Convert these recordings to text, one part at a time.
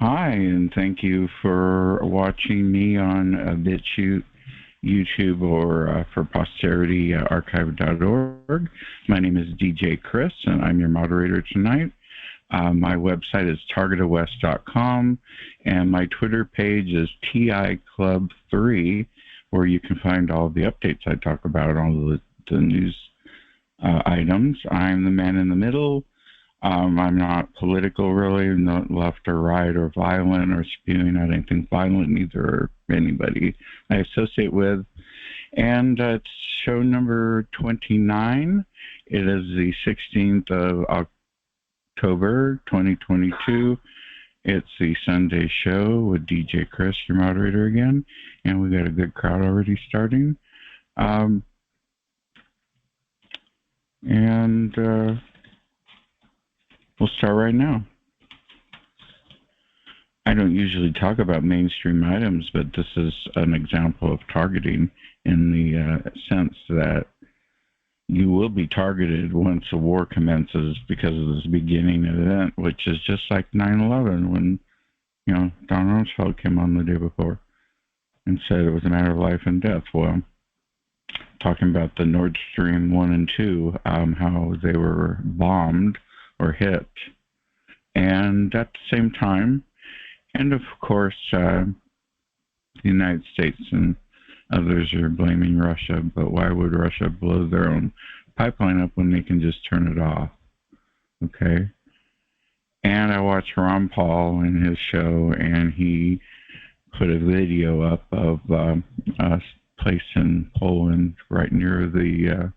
Hi, and thank you for watching me on Bitchute, YouTube, or for posterity, archive.org. My name is DJ Chris, and I'm your moderator tonight. My website is targetedwest.com, and my Twitter page is TIClub3, where you can find all the updates I talk about, all the news items. I'm the man in the middle. I'm not political, really, not left or right or violent or spewing out anything violent, neither anybody I associate with. And it's show number 29. It is the 16th of October, 2022. It's the Sunday show with DJ Chris, your moderator again, and we got a good crowd already starting. We'll start right now. I don't usually talk about mainstream items, but this is an example of targeting in the sense that you will be targeted once a war commences because of this beginning event, which is just like 9/11 when, Don Rumsfeld came on the day before and said it was a matter of life and death. Well, talking about the Nordstream 1 and 2, how they were bombed or hit. And at the same time, and of course, the United States and others are blaming Russia, but why would Russia blow their own pipeline up when they can just turn it off? Okay. And I watched Ron Paul in his show, and he put a video up of a place in Poland right near the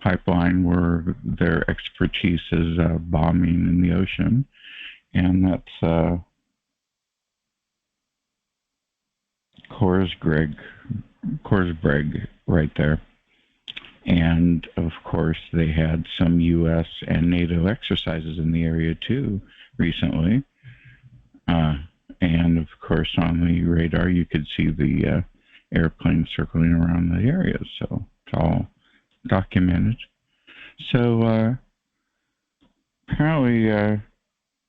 pipeline where their expertise is bombing in the ocean. And that's Korsbreg right there. And of course, they had some U.S. and NATO exercises in the area too recently. And of course, on the radar, you could see the airplanes circling around the area. So it's all documented. So apparently,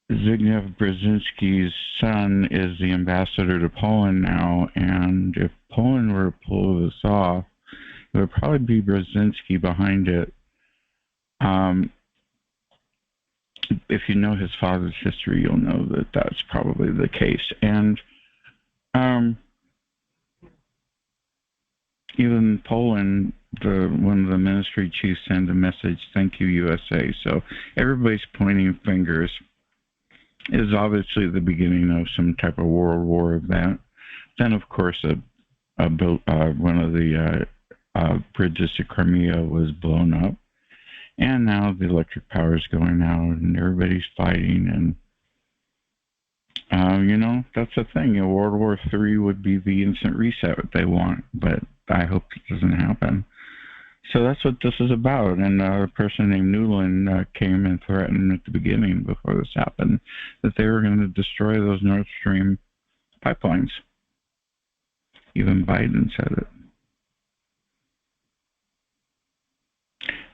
Zbigniew Brzezinski's son is the ambassador to Poland now, and if Poland were to pull this off, it would probably be Brzezinski behind it. If you know his father's history, you'll know that that's probably the case. And even Poland, one of the ministry chiefs sent a message, "Thank you, USA." So everybody's pointing fingers. Is obviously the beginning of some type of World War event. Then, of course, one of the bridges to Crimea was blown up, and now the electric power is going out, and everybody's fighting. And that's the thing. World War III would be the instant reset that they want, but I hope it doesn't happen. So that's what this is about. And a person named Newland came and threatened at the beginning, before this happened, that they were going to destroy those Nord Stream pipelines. Even Biden said it.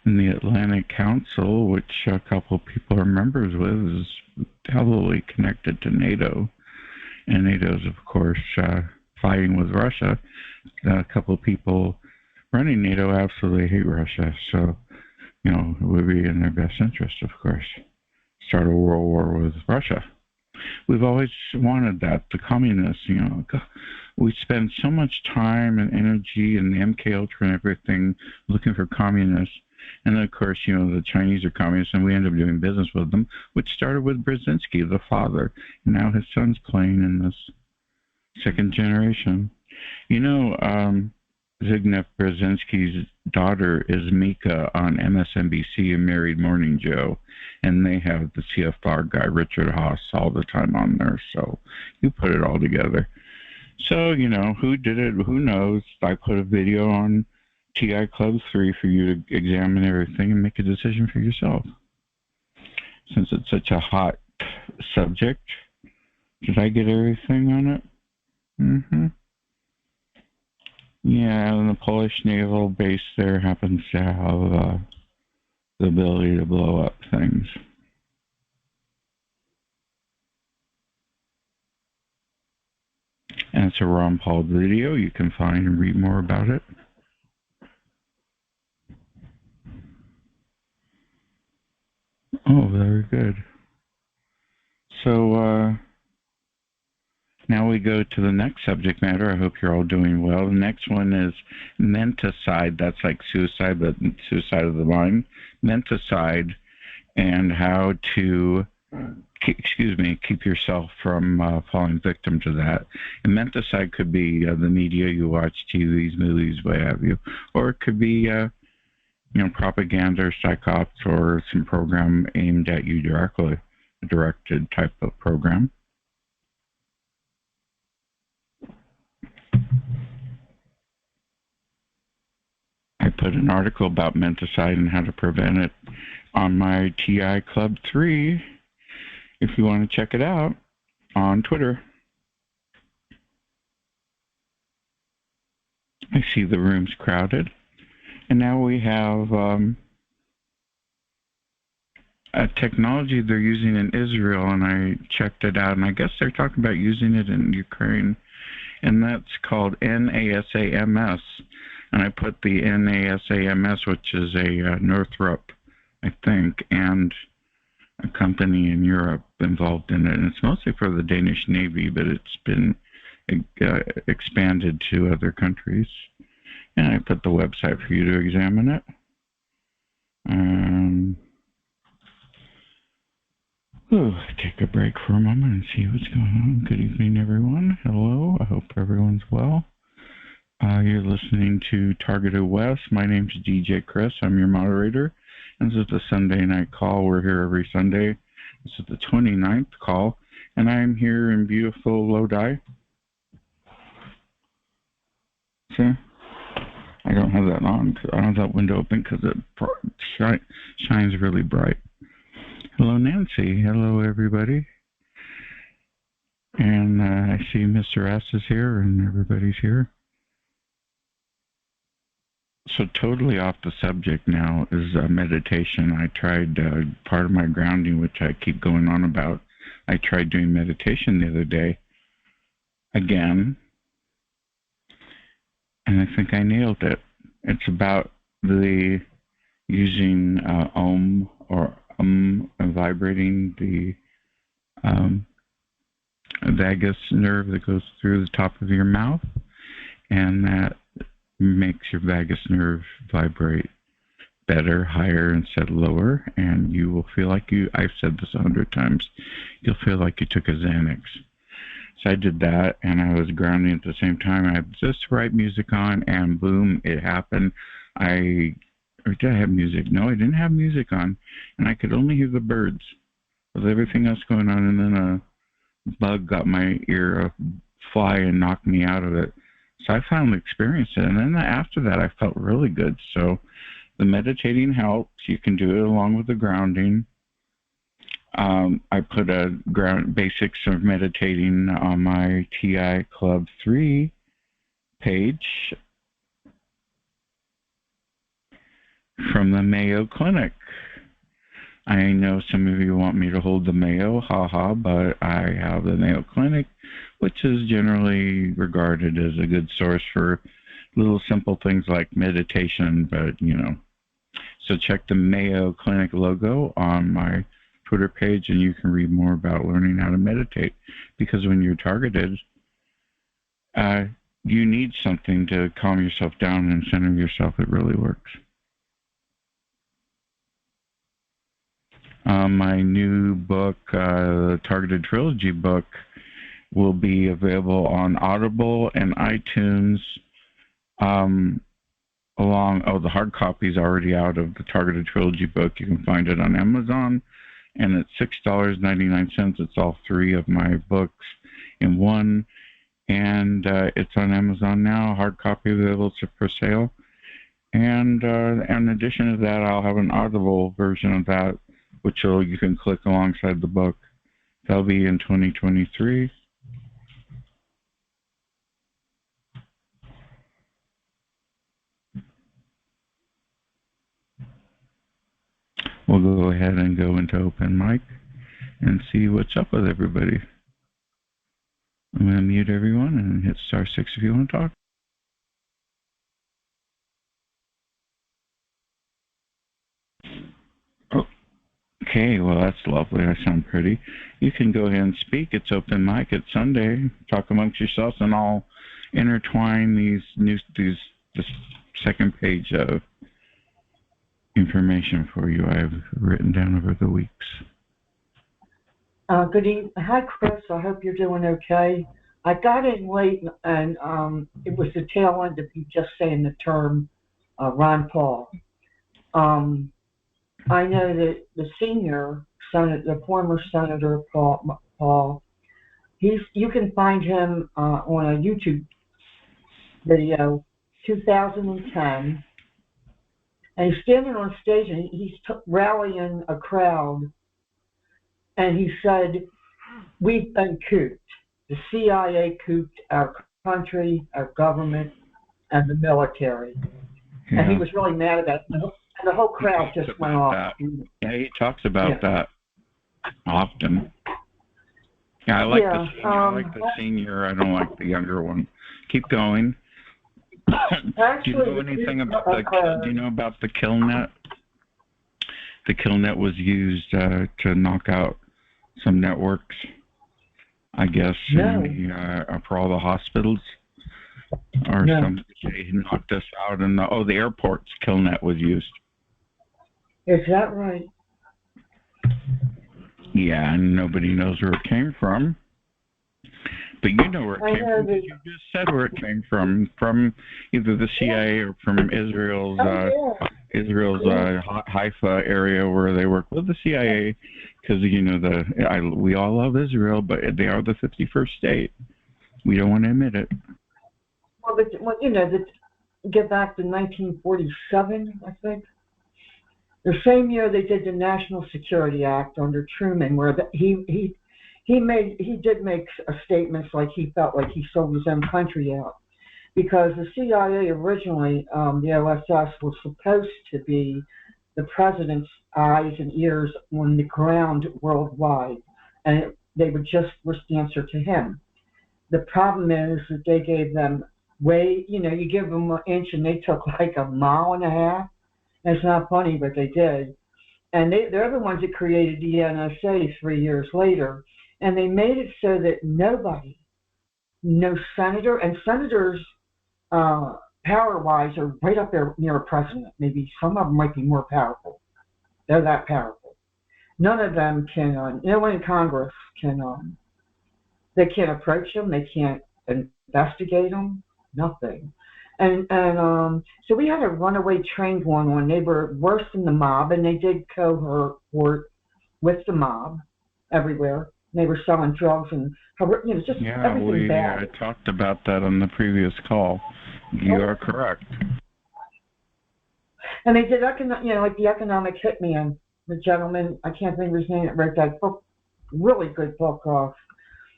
And the Atlantic Council, which a couple of people are members with, is heavily connected to NATO. And NATO's, of course, fighting with Russia. A couple of people running NATO absolutely hate Russia, so, it would be in their best interest, of course, start a world war with Russia. We've always wanted that. The communists, we spend so much time and energy and the MK Ultra and everything looking for communists. And then, of course, the Chinese are communists, and we end up doing business with them, which started with Brzezinski, the father. And now his son's playing in this second generation. Zbigniew Brzezinski's daughter is Mika on MSNBC and Married Morning Joe, and they have the CFR guy, Richard Haas, all the time on there. So you put it all together. So, who did it? Who knows? I put a video on TI Club 3 for you to examine everything and make a decision for yourself. Since it's such a hot subject, did I get everything on it? Mm-hmm. Yeah, and the Polish naval base there happens to have the ability to blow up things. It's a Ron Paul video. You can find and read more about it. Oh, very good. So now we go to the next subject matter. I hope you're all doing well. The next one is menticide. That's like suicide, but suicide of the mind. Menticide, and how to keep yourself from falling victim to that. And menticide could be the media you watch, TVs, movies, what have you, or it could be propaganda or psych ops or some program aimed at you directly, a directed type of program. I put an article about menticide and how to prevent it on my TI Club 3 if you want to check it out on Twitter. I see the room's crowded. And now we have a technology they're using in Israel, and I checked it out, and I guess they're talking about using it in Ukraine, and that's called NASAMS. And I put the NASAMS, which is a Northrop, I think, and a company in Europe involved in it. And it's mostly for the Danish Navy, but it's been expanded to other countries. And I put the website for you to examine it. Take a break for a moment and see what's going on. Good evening, everyone. Hello. I hope everyone's well. You're listening to Targeted West. My name's DJ Chris. I'm your moderator. And this is the Sunday night call. We're here every Sunday. This is the 29th call. And I'm here in beautiful Lodi. See? I don't have that on. I don't have that window open because it shines really bright. Hello, Nancy. Hello, everybody. And I see Mr. S is here and everybody's here. So totally off the subject now is meditation. I tried part of my grounding, which I keep going on about. I tried doing meditation the other day again, and I think I nailed it. It's about the using Om or vibrating the vagus nerve that goes through the top of your mouth, and that makes your vagus nerve vibrate better, higher instead of lower, and you will feel like I've said this 100 times, you'll feel like you took a Xanax. So I did that, and I was grounding at the same time. I had just the right music on, and boom, it happened. Or did I have music? No, I didn't have music on, and I could only hear the birds with everything else going on, and then a bug got my ear, a fly, and knocked me out of it. So I finally experienced it, and then after that, I felt really good. So the meditating helps. You can do it along with the grounding. I put a basics of meditating on my TI Club 3 page from the Mayo Clinic. I know some of you want me to hold the Mayo, but I have the Mayo Clinic, which is generally regarded as a good source for little simple things like meditation, but So check the Mayo Clinic logo on my Twitter page, and you can read more about learning how to meditate. Because when you're targeted, you need something to calm yourself down and center yourself. It really works. My new book, the Targeted Trilogy book, will be available on Audible and iTunes. The hard copy is already out of the Targeted Trilogy book. You can find it on Amazon, and it's $6.99. It's all three of my books in one, and it's on Amazon now. Hard copy available for sale. And in addition to that, I'll have an Audible version of that, which you can click alongside the book. That'll be in 2023. We'll go ahead and go into open mic and see what's up with everybody. I'm going to mute everyone and hit *6 if you want to talk. Oh, okay, well, that's lovely. I sound pretty. You can go ahead and speak. It's open mic. It's Sunday. Talk amongst yourselves, and I'll intertwine this second page of information for you I've written down over the weeks. Good evening. Hi, Chris. I hope you're doing okay. I got in late, and it was the tail end of you just saying the term Ron Paul. I know that the senior senator, the former Senator Paul, you can find him on a YouTube video, 2010, and he's standing on stage and he's rallying a crowd, and he said, "We've been cooped. The CIA cooped our country, our government, and the military." Yeah. And he was really mad about it. And the whole crowd just went off. Yeah, he talks about that often. Yeah, I like the senior. I like the senior. I don't like the younger one. Keep going. Actually, do you know anything about do you know about the kill net? The kill net was used to knock out some networks, I guess, for all the hospitals. Or somebody knocked us out, and the airport's kill net was used. Is that right? Yeah, and nobody knows where it came from. But you know where it came from. You just said where it came from either the CIA or from Israel's Haifa area, where they work with the CIA, because we all love Israel, but they are the 51st state. We don't want to admit it. Well, get back to 1947, I think. The same year they did the National Security Act under Truman, where he did make statements like he felt like he sold his own country out, because the CIA originally, the OSS, was supposed to be the president's eyes and ears on the ground worldwide, and they would just answer to him. The problem is that they gave them you give them an inch and they took like a mile and a half. And it's not funny, but they did. And they're the ones that created the NSA 3 years later. And they made it so that nobody, no senator, and senators, power-wise, are right up there near a president. Maybe some of them might be more powerful. They're that powerful. None of them can, no one in Congress can, they can't approach them. They can't investigate them. Nothing. And so we had a runaway train going on. They were worse than the mob, and they did cohort with the mob everywhere. They were selling drugs and just everything bad. I talked about that on the previous call. You are correct. And they did, like the economic hitman, the gentleman, I can't think of his name, that wrote that book, really good book.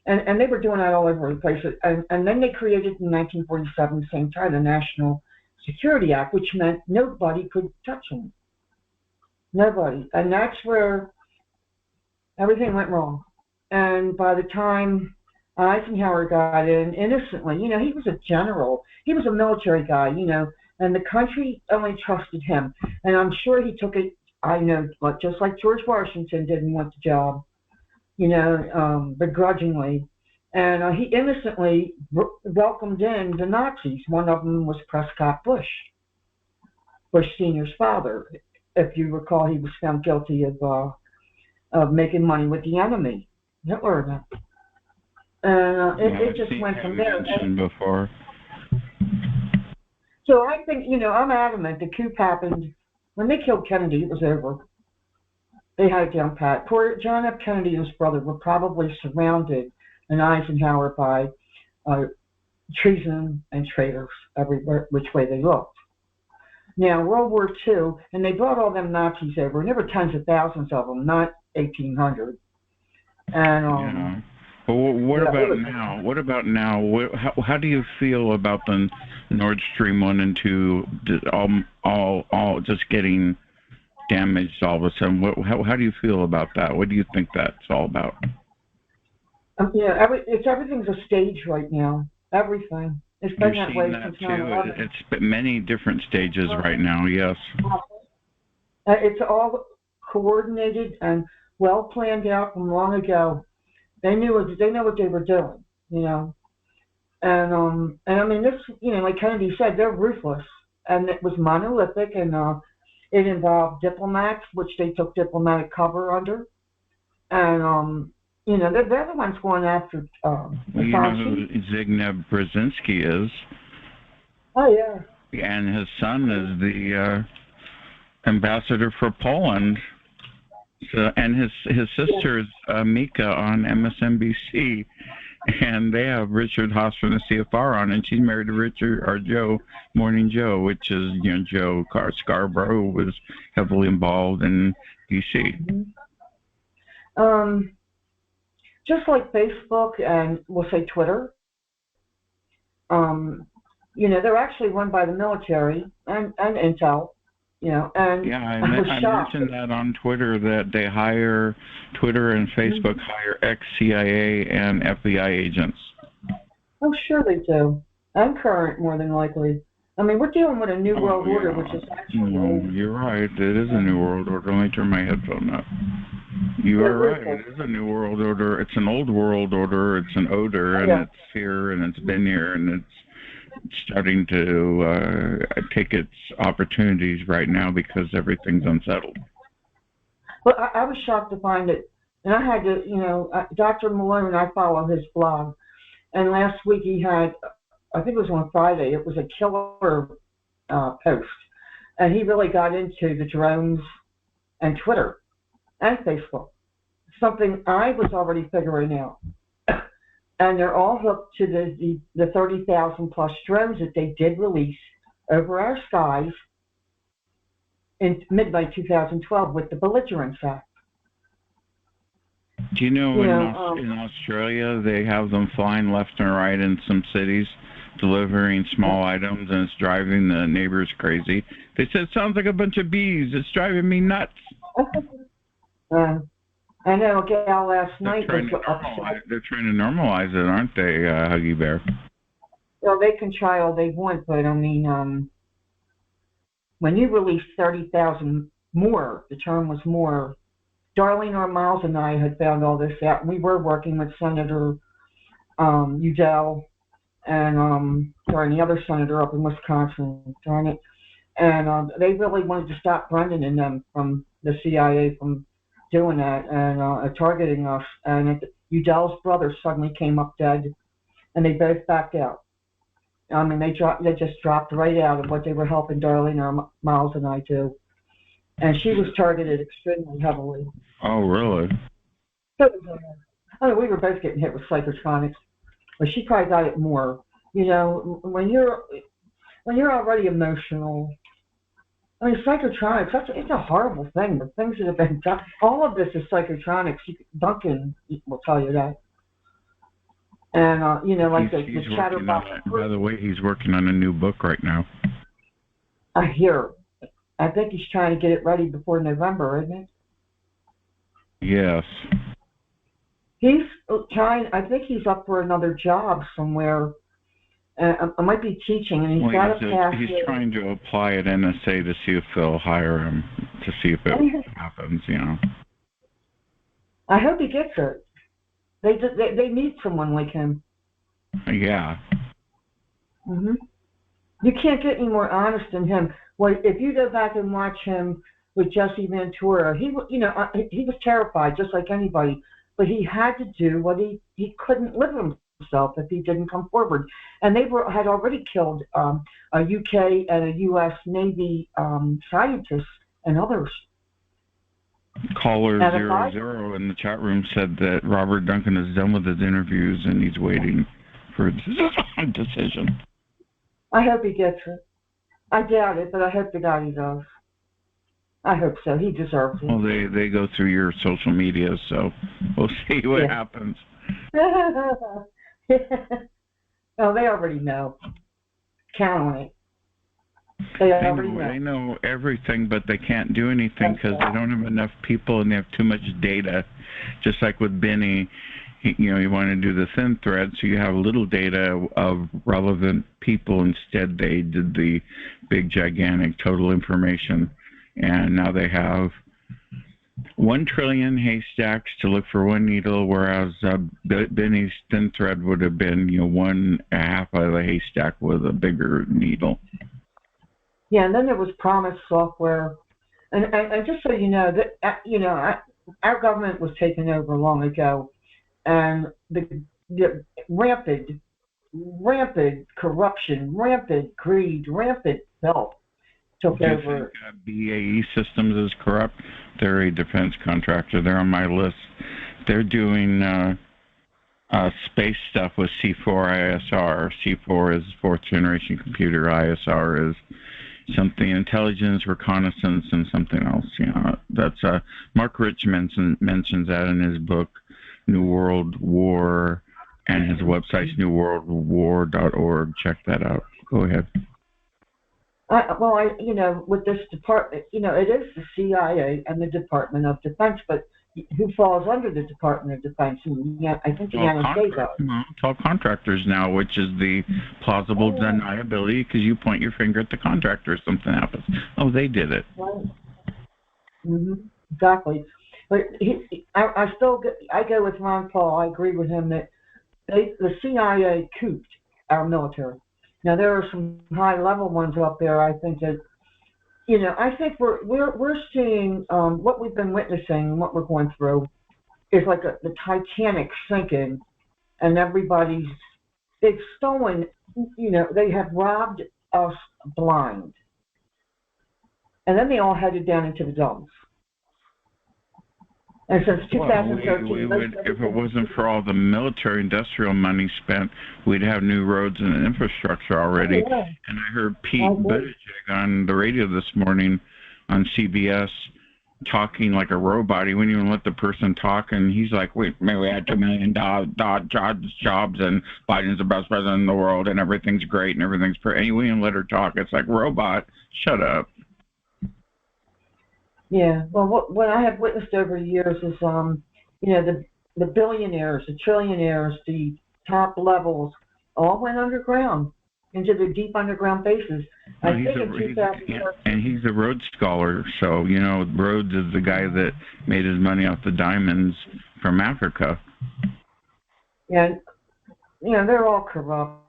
And they were doing that all over the place. And then they created in 1947, the same time, the National Security Act, which meant nobody could touch them. Nobody. And that's where everything went wrong. And by the time Eisenhower got in innocently, he was a general. He was a military guy, and the country only trusted him. And I'm sure he took it, just like George Washington didn't want the job. Begrudgingly. And he innocently welcomed in the Nazis. One of them was Prescott Bush Sr.'s father. If you recall, he was found guilty of making money with the enemy, Hitler. And it just went from there. Before. So I think, I'm adamant the coup happened when they killed Kennedy. It was over. They had it down pat. Poor John F. Kennedy and his brother were probably surrounded in Eisenhower by treason and traitors everywhere, which way they looked. Now, World War II, and they brought all them Nazis over, and there were tens of thousands of them, not 1,800. And But what about now? What about now? How do you feel about the Nordstream 1 and 2 all just getting damaged all of a sudden? How do you feel about that? What do you think that's all about? Everything's a stage right now. Everything. It's been You're that seeing way that since too. 9/11. It's been many different stages right now. Yes. It's all coordinated and well planned out from long ago. They know what they were doing, you know. And I mean this, like Kennedy said, they're ruthless, and it was monolithic, and it involved diplomats, which they took diplomatic cover under, and they're the ones going after Well, you know who Assange. Zbigniew Brzezinski is, Oh yeah, and his son is the ambassador for Poland. So, and his yeah. sister is Mika on MSNBC, and they have Richard Haas from the CFR on, and she's married to Richard or Joe Morning Joe, which is Joe Scarborough, who was heavily involved in DC. Mm-hmm. Um, just like Facebook and we'll say Twitter, um, they're actually run by the military and Intel. And Yeah, I was I shocked. mentioned that on Twitter that they hire Twitter and Facebook Mm-hmm. hire ex-CIA and FBI agents. Oh, sure they do. And current, more than likely. I mean, we're dealing with a new Oh world order, yeah, which is actually no, old. you're right. It is a new world order. Let me turn my headphone up. You Yeah, are right. ruthless. It is a new world order. It's an old world order. It's an odor, and Yeah. it's here, and it's been here, and it's starting to take its opportunities right now because everything's unsettled. But I was shocked to find it. And I had to, Dr. Malone, I follow his blog. And last week he had, I think it was on Friday, it was a killer post. And he really got into the drones and Twitter and Facebook, something I was already figuring out. And they're all hooked to the 30,000 plus drones that they did release over our skies in midnight 2012 with the Belligerence Act. Do you know You know, in Australia they have them flying left and right in some cities, delivering small items, and it's driving the neighbors crazy? They said it sounds like a bunch of bees. It's driving me nuts. uh, I know a gal last They're night was trying to upset. normalize. They're trying to normalize it, aren't they, Huggy Bear? Well, they can try all they want, but I mean, when you release 30,000 more, the term was more. Darlene or Miles and I had found all this out. We were working with Senator Udell and the other senator up in Wisconsin, darn it. And they really wanted to stop Brendan and them from the CIA from doing that and targeting us. And Udell's brother suddenly came up dead, and they both backed out. I mean, they just dropped right out of what they were helping Darlene or Miles and I do. And she was targeted extremely heavily. Oh, really? So, I mean, we were both getting hit with psychotronics, but she probably got it more. When you're already emotional, I mean, psychotronics, it's a horrible thing. The things that have been done, all of this is psychotronics. Duncan will tell you that. And, like the He's working on chatterbox. it. By the way, he's working on a new book right now. I hear. I think he's trying to get it ready before November, isn't it? Yes. He's trying, I think he's up for another job somewhere. I might be teaching, and he's got to pass. He's trying to apply at NSA to see if they'll hire him, to see if it happens, I hope he gets it. They need someone like him. Yeah. Hmm. You can't get any more honest than him. Well, if you go back and watch him with Jesse Ventura, he was terrified, just like anybody, but he had to do what he couldn't live himself if he didn't come forward. And they had already killed a UK and a US Navy scientist and others. Caller 00 in the chat room said that Robert Duncan is done with his interviews and he's waiting for a decision. I hope he gets it. I doubt it, but I hope to God he does. I hope so. He deserves it. Well, they go through your social media, so we'll see what happens. Oh, they already know. Count on it. They know everything, but they can't do anything because they don't have enough people and they have too much data. Just like with Benny, you want to do the thin thread, so you have little data of relevant people. Instead, they did the big, gigantic total information, and now they have 1 trillion haystacks to look for one needle, whereas Benny's thin thread would have been, one half of a haystack with a bigger needle. Yeah, and then there was Promise software, and just so you know that our government was taken over long ago, and the rampant corruption, rampant greed, rampant wealth took Do you over. think BAE Systems is corrupt? They're a defense contractor. They're on my list. They're doing space stuff with C4 ISR. C4 is fourth generation computer. ISR is something intelligence, reconnaissance, and something else. That's Mark Rich mentions that in his book, New World War, and his website's newworldwar.org. Check that out. Go ahead. With this department, it is the CIA and the Department of Defense, but who falls under the Department of Defense? And I think the NSA does. It's all contractors now, which is the plausible deniability, because you point your finger at the contractor, something happens. Oh, they did it. Right. Mm-hmm. Exactly. But I go with Ron Paul. I agree with him that the CIA cooped our military. Now there are some high-level ones up there. I think that, I think we're seeing what we've been witnessing, what we're going through, is like the Titanic sinking, and they've stolen. They have robbed us blind, and then they all headed down into the dumps. And since 2013, if it wasn't for all the military-industrial money spent, we'd have new roads and infrastructure already. Yeah. And I heard Pete Buttigieg on the radio this morning on CBS talking like a robot. He wouldn't even let the person talk, and he's like, "Wait, maybe we had $2 million jobs, and Biden's the best president in the world, and everything's great, and everything's perfect." And he wouldn't even let her talk. It's like, robot, shut up. Yeah, well, what I have witnessed over the years is, the billionaires, the trillionaires, the top levels, all went underground into the deep underground bases. And he's a Rhodes Scholar, so Rhodes is the guy that made his money off the diamonds from Africa. Yeah, they're all corrupt.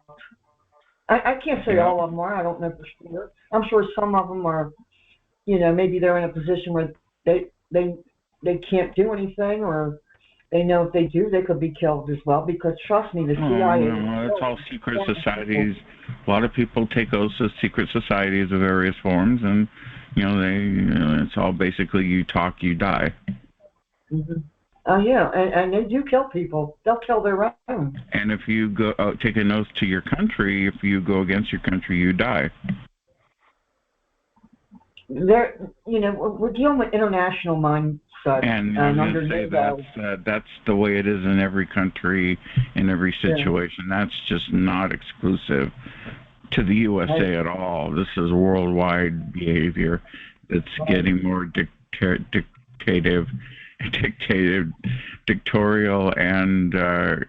I can't say all of them are. I don't know for sure. I'm sure some of them are. Maybe they're in a position where they can't do anything, or they know if they do, they could be killed as well. Because trust me, the CIA. It's all secret societies. A lot of people take oaths as secret societies of various forms, and it's all basically you talk, you die. Mm-hmm. Oh yeah, and they do kill people. They'll kill their own. And if you go take an oath to your country, if you go against your country, you die. We're dealing with international mindset, and I was going to say that's the way it is in every country, in every situation. Yeah. That's just not exclusive to the USA at all. This is worldwide behavior that's getting more dictatorial and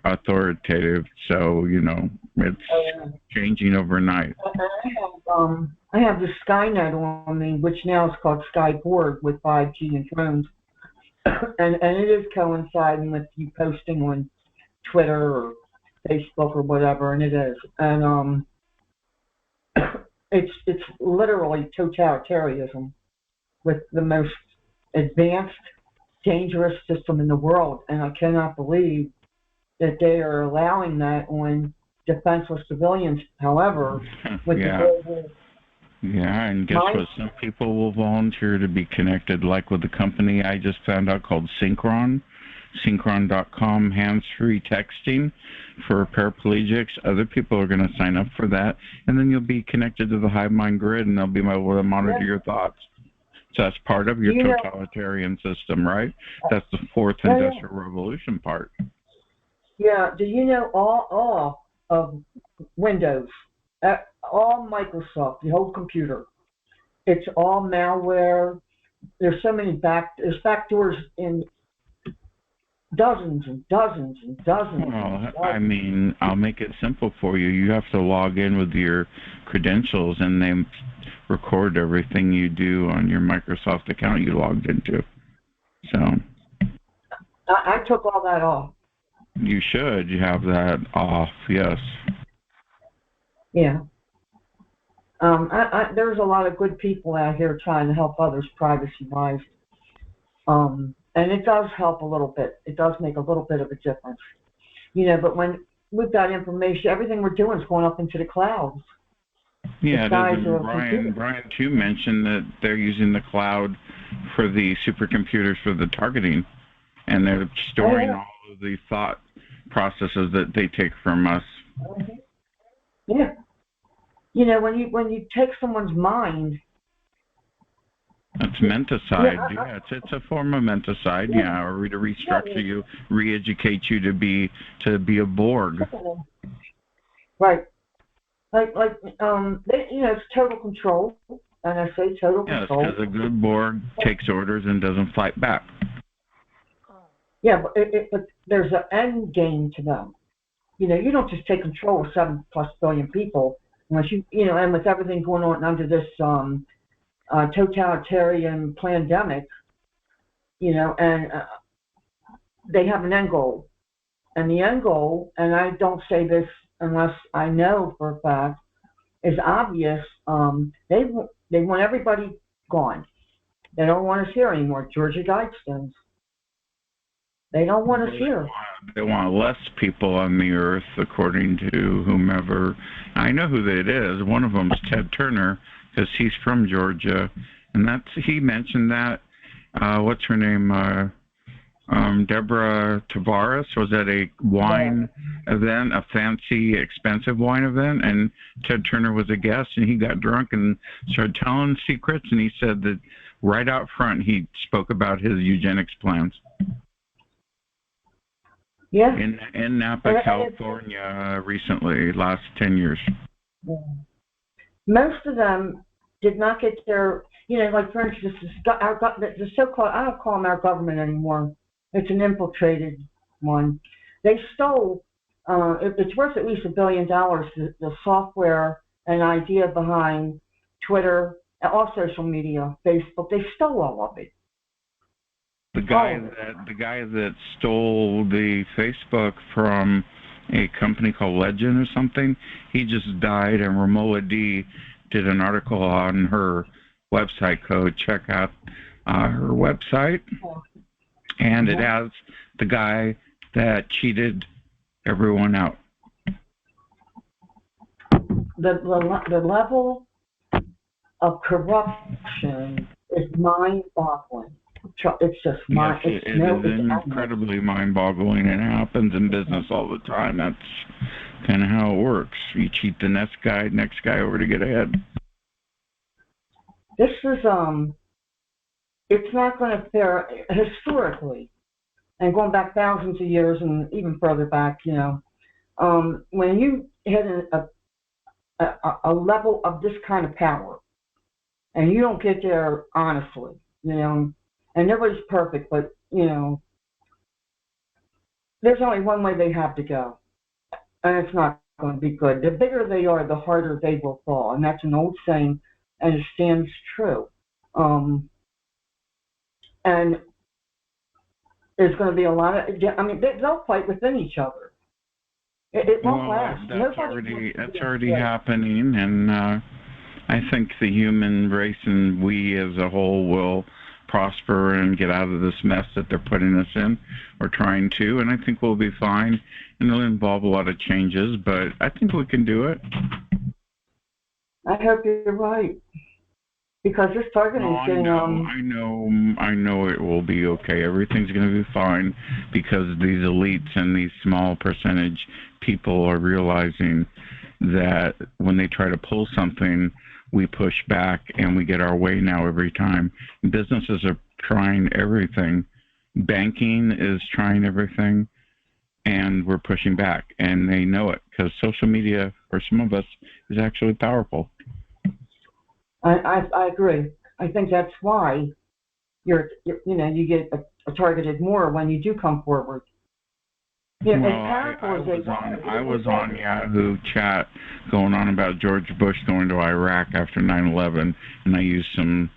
authoritative. So it's changing overnight. I have the Skynet on me, which now is called Skyboard with 5G and drones, and it is coinciding with you posting on Twitter or Facebook or whatever, and it is, and it's literally totalitarianism with the most advanced, dangerous system in the world, and I cannot believe that they are allowing that on defenseless civilians. However, with and guess what? Some people will volunteer to be connected, like with the company I just found out called Synchron, Synchron.com, hands-free texting for paraplegics. Other people are going to sign up for that, and then you'll be connected to the hive mind grid, and they'll be able to monitor your thoughts. So that's part of your totalitarian system, right? That's the fourth industrial revolution part. Yeah. Do you know all of Windows? All Microsoft, the whole computer. It's all malware. There's so many backdoors in dozens and dozens and dozens and Well, I dozens. mean, I'll make it simple for you. You have to log in with your credentials, and they record everything you do on your Microsoft account you logged into. So I took all that off. you should have that off, yes. Yeah. There's a lot of good people out here trying to help others privacy-wise. And it does help a little bit. It does make a little bit of a difference. But when we've got information, everything we're doing is going up into the clouds. Yeah, The it is. size And of a computer. Brian too mentioned that they're using the cloud for the supercomputers for the targeting, and they're Oh, storing all of the thought processes that they take from us. yeah. When you take someone's mind. It's menticide. Yeah, it's a form of menticide. Yeah, or to restructure you, re-educate you to be a Borg. Right. It's total control, and I say total control. Yes, because a good Borg takes orders and doesn't fight back. Yeah, but there's an end game to them. You don't just take control of 7+ billion people unless and with everything going on under this totalitarian pandemic, and they have an end goal. And the end goal, and I don't say this unless I know for a fact, is obvious. They want everybody gone. They don't want us here anymore. Georgia Guidestones. They don't want us here. They want less people on the earth, according to whomever. I know who that is. One of them is Ted Turner, because he's from Georgia, and he mentioned that. What's her name? Deborah Tavares was at a wine event, a fancy, expensive wine event, and Ted Turner was a guest, and he got drunk and started telling secrets, and he said that right out front he spoke about his eugenics plans. Yeah. In Napa, California, recently, last 10 years. Yeah. Most of them did not get their, like for instance, the so-called, I don't call them our government anymore. It's an infiltrated one. They stole, it's worth at least $1 billion, the software and idea behind Twitter, and all social media, Facebook. They stole all of it. The guy that stole the Facebook from a company called Legend or something, he just died, and Romola D did an article on her website code. Check out her website, and it has the guy that cheated everyone out. The level of corruption is mind-boggling. It's just it is incredibly mind-boggling, and it happens in business all the time. That's kind of how it works. You cheat the next guy over to get ahead. This is it's not going to fare historically, and going back thousands of years and even further back. When you hit a level of this kind of power, and you don't get there honestly, and nobody's perfect, but there's only one way they have to go, and it's not going to be good. The bigger they are, the harder they will fall, and that's an old saying, and it stands true. And there's going to be a lot of, they'll fight within each other. It won't last. That's already happening, and I think the human race and we as a whole will prosper and get out of this mess that they're putting us in, or trying to, and I think we'll be fine. And it'll involve a lot of changes, but I think we can do it. I hope you're right, because this targeting is getting. I know it will be okay. Everything's going to be fine, because these elites and these small percentage people are realizing that when they try to pull something, we push back and we get our way now every time. Businesses are trying everything. Banking is trying everything, and we're pushing back, and they know it, because social media, for some of us, is actually powerful. I agree. I think that's why you get targeted more when you do come forward. Yeah, Well, as powerful as they I was on Yahoo chat going on about George Bush going to Iraq after 9/11, and I used some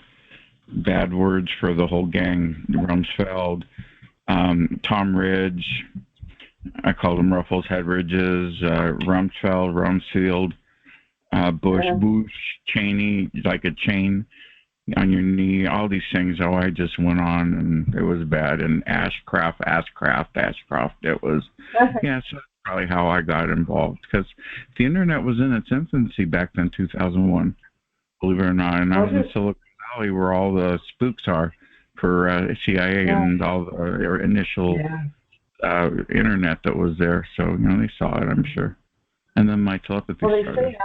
bad words for the whole gang, Rumsfeld, Tom Ridge. I called them Ruffles Head Ridges, Rumsfeld, Rumsfield, Bush, Cheney, like a chain on your knee, all these things. Oh, I just went on, and it was bad. And Ashcroft. It was, yeah, so that's probably how I got involved, because the internet was in its infancy back then, 2001, believe it or not. And I was in Silicon Valley, where all the spooks are for CIA and all the initial internet that was there. So, they saw it, I'm sure. And then my telepathy started.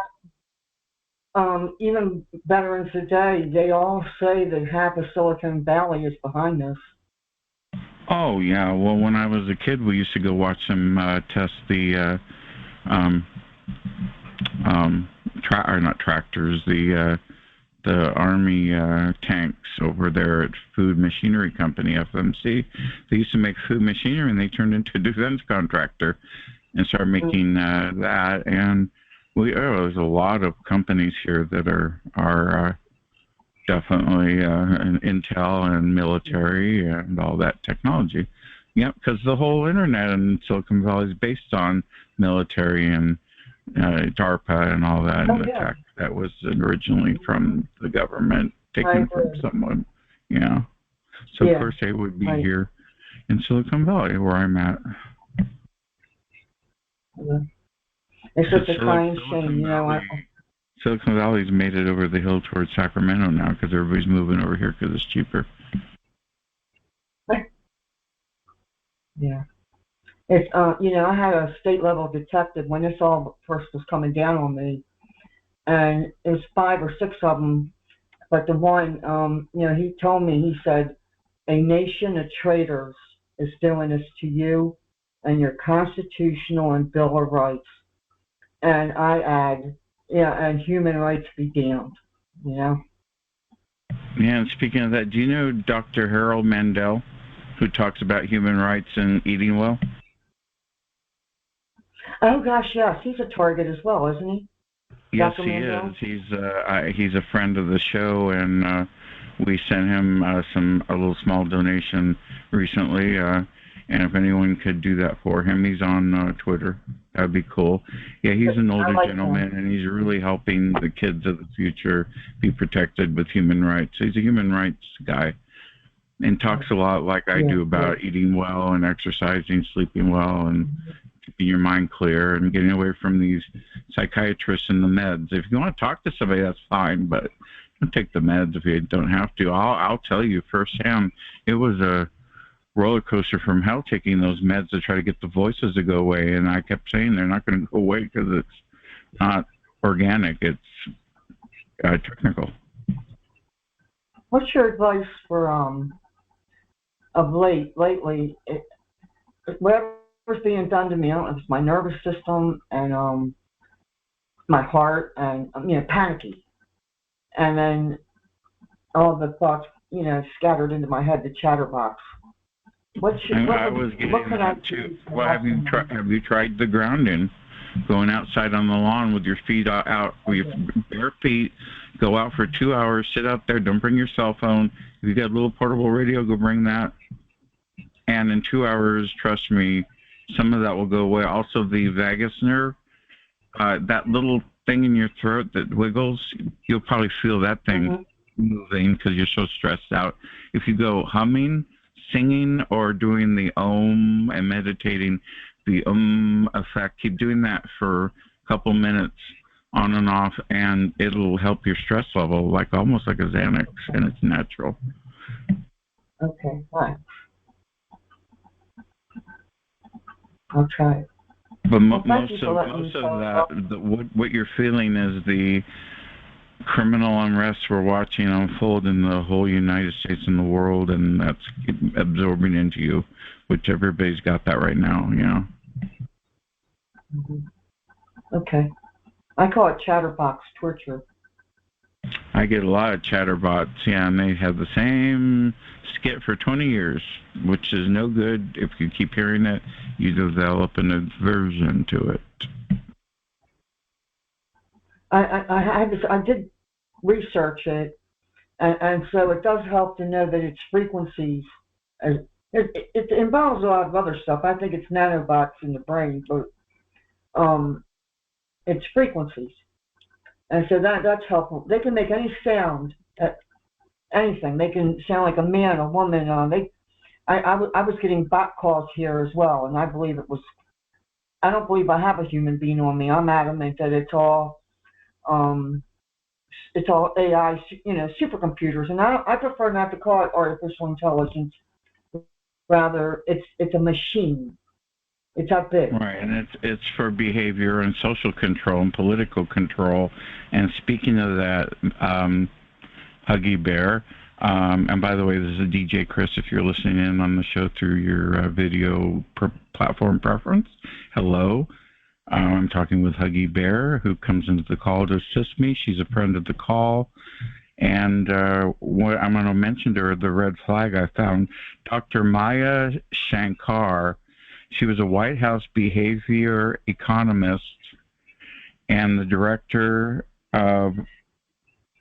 Even veterans today, they all say that half of Silicon Valley is behind this. Oh, yeah. Well, when I was a kid, we used to go watch them test the, not tractors, the Army tanks over there at Food Machinery Company, FMC. They used to make food machinery, and they turned into a defense contractor and started making that. And there's a lot of companies here that are definitely intel and military and all that technology. Yeah, because the whole internet in Silicon Valley is based on military and DARPA and all that, and the tech that was originally from the government, taken from someone. Yeah. So of course they would be here in Silicon Valley, where I'm at. It's just a crying shame, Silicon Valley's made it over the hill towards Sacramento now, because everybody's moving over here because it's cheaper. Yeah. It's I had a state level detective when this all first was coming down on me, and it was 5 or 6 of them, but the one, he told me, he said, a nation of traitors is doing this to you and your constitutional and Bill of Rights. And I add, and human rights be damned, Yeah, and speaking of that, do you know Dr. Harold Mandel, who talks about human rights and eating well? Oh gosh, yes, he's a target as well, isn't he? Yes, he is. He's a friend of the show, and we sent him a little small donation recently. And if anyone could do that for him, he's on Twitter. That'd be cool. Yeah, he's an older gentleman, and he's really helping the kids of the future be protected with human rights. He's a human rights guy, and talks a lot like I do about eating well and exercising, sleeping well, and keeping your mind clear and getting away from these psychiatrists and the meds. If you want to talk to somebody, that's fine, but don't take the meds if you don't have to. I'll tell you firsthand, it was a roller coaster from hell taking those meds to try to get the voices to go away, and I kept saying they're not going to go away because it's not organic, it's technical. What's your advice for lately, whatever's being done to me, I don't know if it's my nervous system and my heart, and I'm panicky, and then all the thoughts scattered into my head, the chatterbox. I was getting that too. Well, have you tried the grounding? Going outside on the lawn with your feet out, with your bare feet, go out for 2 hours, sit out there, don't bring your cell phone. If you got a little portable radio, go bring that. And in 2 hours, trust me, some of that will go away. Also, the vagus nerve, that little thing in your throat that wiggles, you'll probably feel that thing moving because you're so stressed out. If you go humming, singing, or doing the om and meditating, the effect, keep doing that for a couple minutes on and off, and it'll help your stress level, almost like a Xanax, and it's natural. Okay, fine. I'll try it. But most of that, what you're feeling is the criminal unrest we're watching unfold in the whole United States and the world, and that's absorbing into you, which everybody's got that right now, Okay. I call it chatterbox torture. I get a lot of chatterbots, yeah, and they have the same skit for 20 years, which is no good. If you keep hearing it, you develop an aversion to it. I did research it, and so it does help to know that it's frequencies. It involves a lot of other stuff. I think it's nanobots in the brain, but um, it's frequencies, and so that's helpful. They can make any sound, anything. They can sound like a man, a woman. I was getting bot calls here as well, and I believe it was. I don't believe I have a human being on me. I'm adamant that um, it's all AI, supercomputers, and I prefer not to call it artificial intelligence. Rather, it's a machine. It's that big. Right, and it's for behavior and social control and political control. And speaking of that, Huggy Bear, and by the way, this is DJ Chris. If you're listening in on the show through your video platform preference, hello. I'm talking with Huggy Bear, who comes into the call to assist me. She's a friend of the call. And what I'm going to mention to her, the red flag I found, Dr. Maya Shankar. She was a White House behavior economist and the director of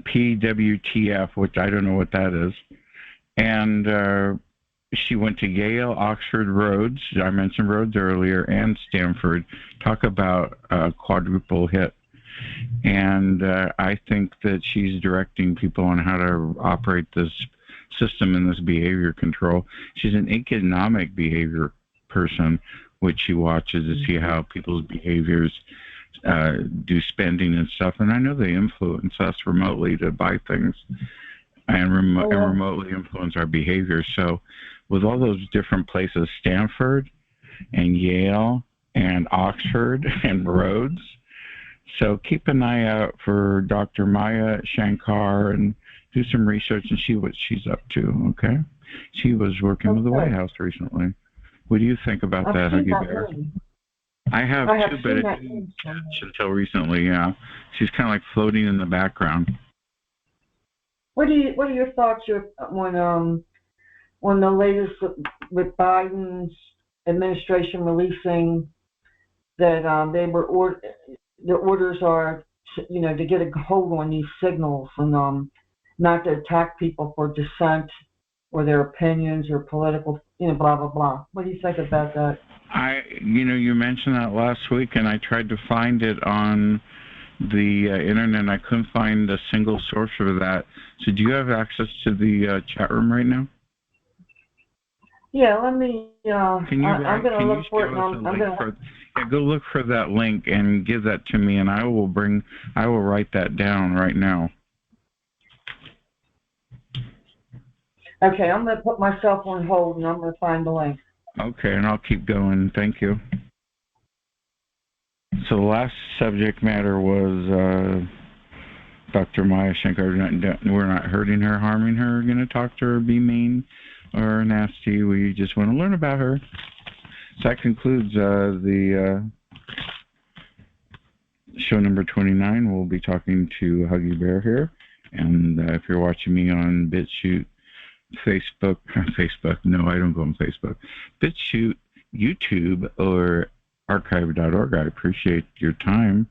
PWTF, which I don't know what that is. And she went to Yale, Oxford, Rhodes. I mentioned Rhodes earlier, and Stanford. Talk about a quadruple hit. And I think that she's directing people on how to operate this system and this behavior control. She's an economic behavior person, which she watches to see how people's behaviors do spending and stuff. And I know they influence us remotely to buy things and remotely influence our behavior. So with all those different places, Stanford and Yale and Oxford and Rhodes, so keep an eye out for Dr. Maya Shankar and do some research and see what she's up to, okay? She was working with the White House recently. What do you think about that, Huggy Bear? I have too, but it didn't catch until recently, yeah. She's kind of like floating in the background. What are your thoughts on the latest with Biden's administration releasing that the orders are, to get a hold on these signals and not to attack people for dissent or their opinions or political, blah, blah, blah. What do you think about that? You mentioned that last week, and I tried to find it on the internet. I couldn't find a single source for that. So do you have access to the chat room right now? Yeah, let me. I'm going to look for it. Go look for that link and give that to me, and I will write that down right now. Okay, I'm going to put myself on hold, and I'm going to find the link. Okay, and I'll keep going. Thank you. So the last subject matter was Dr. Maya Shankar. We're not hurting her, harming her, going to talk to her, be mean or nasty. We just want to learn about her. So that concludes the show number 29. We'll be talking to Huggy Bear here. And if you're watching me on BitChute, Facebook, no, I don't go on Facebook, BitChute, YouTube, or archive.org, I appreciate your time.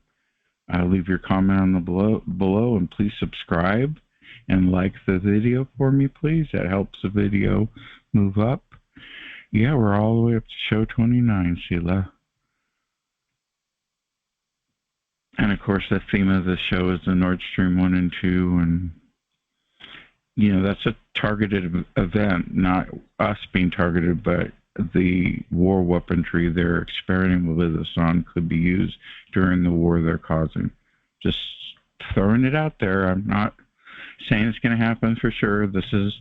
Leave your comment on the below, and please subscribe and like the video for me, please. That helps the video move up. Yeah, we're all the way up to show 29, Sheila. And of course, the theme of the show is the Nordstream 1 and 2, and that's a targeted event, not us being targeted, but the war weaponry they're experimenting with us on could be used during the war they're causing. Just throwing it out there. I'm not saying it's going to happen for sure. This is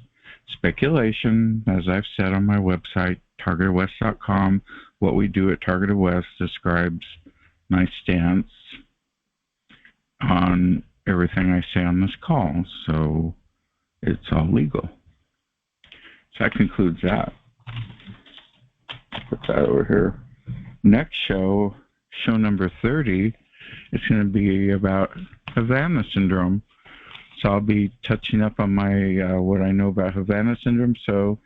speculation. As I've said on my website, TargetedWest.com, what we do at Targeted West describes my stance on everything I say on this call. So it's all legal. So that concludes that. Put that over here. Next show number 30, it's going to be about Havana syndrome. So I'll be touching up on my what I know about Havana syndrome. So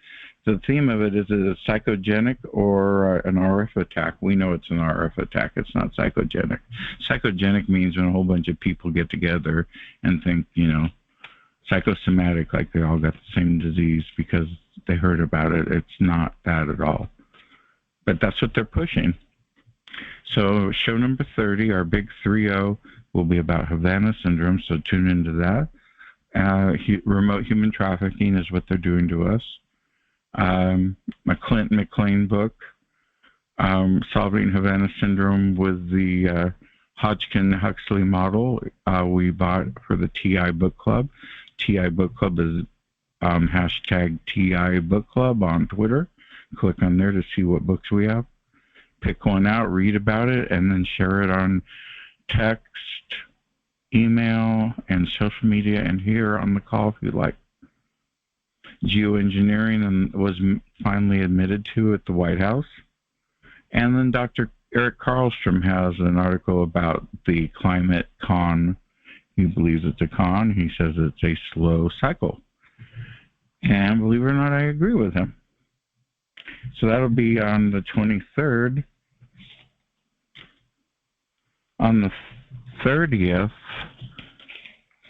the theme of it is a psychogenic or an RF attack. We know it's an RF attack. It's not psychogenic. Psychogenic means when a whole bunch of people get together and think, psychosomatic, like they all got the same disease because they heard about it. It's not that at all. But that's what they're pushing. So show number 30, our big 3-0, will be about Havana syndrome, so tune into that. Remote human trafficking is what they're doing to us. My Clinton McLean book, Solving Havana Syndrome with the Hodgkin-Huxley model, we bought for the TI Book Club. TI Book Club is hashtag TI Book Club on Twitter. Click on there to see what books we have. Pick one out, read about it, and then share it on text, email, and social media, and here on the call if you'd like. Geoengineering was finally admitted to at the White House. And then Dr. Eric Carlstrom has an article about the climate con. He believes it's a con. He says it's a slow cycle. And believe it or not, I agree with him. So that'll be on the 23rd. On the 30th,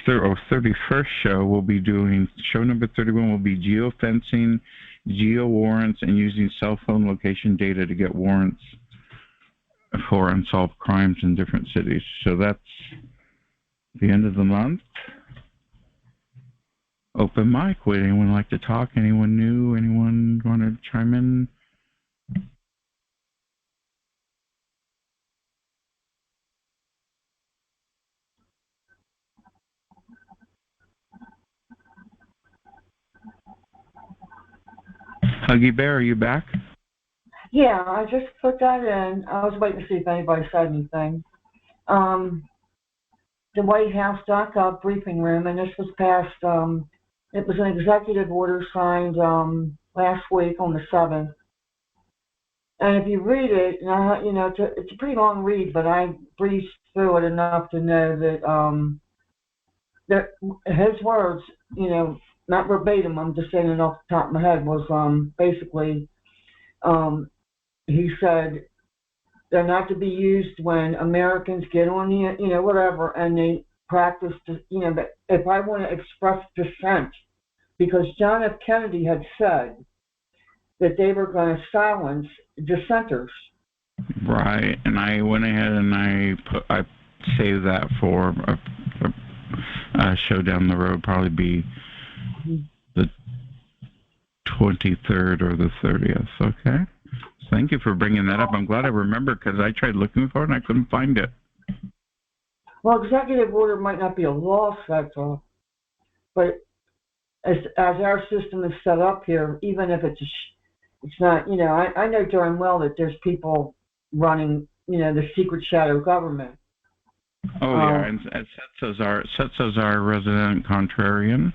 or 31st show, we'll be doing, show number 31 will be geofencing, geo-warrants, and using cell phone location data to get warrants for unsolved crimes in different cities. So that's the end of the month. Open mic. Would anyone like to talk? Anyone new? Anyone want to chime in? Huggy Bear, are you back? Yeah, I just put that in. I was waiting to see if anybody said anything. The White House .gov briefing room, and this was passed, it was an executive order signed last week on the 7th. And if you read it, it's a pretty long read, but I breezed through it enough to know that his words, not verbatim, I'm just saying it off the top of my head, was basically, he said they're not to be used when Americans get on the, whatever, and they practice, but if I want to express dissent, because John F. Kennedy had said that they were going to silence dissenters. Right, and I went ahead and I saved that for a show down the road, probably be the 23rd or the 30th. Okay. Thank you for bringing that up. I'm glad I remembered because I tried looking for it and I couldn't find it. Well, executive order might not be a law, but as our system is set up here, even if it's not, I know darn well that there's people running, the secret shadow government. Oh yeah, and Seth says our resident contrarian,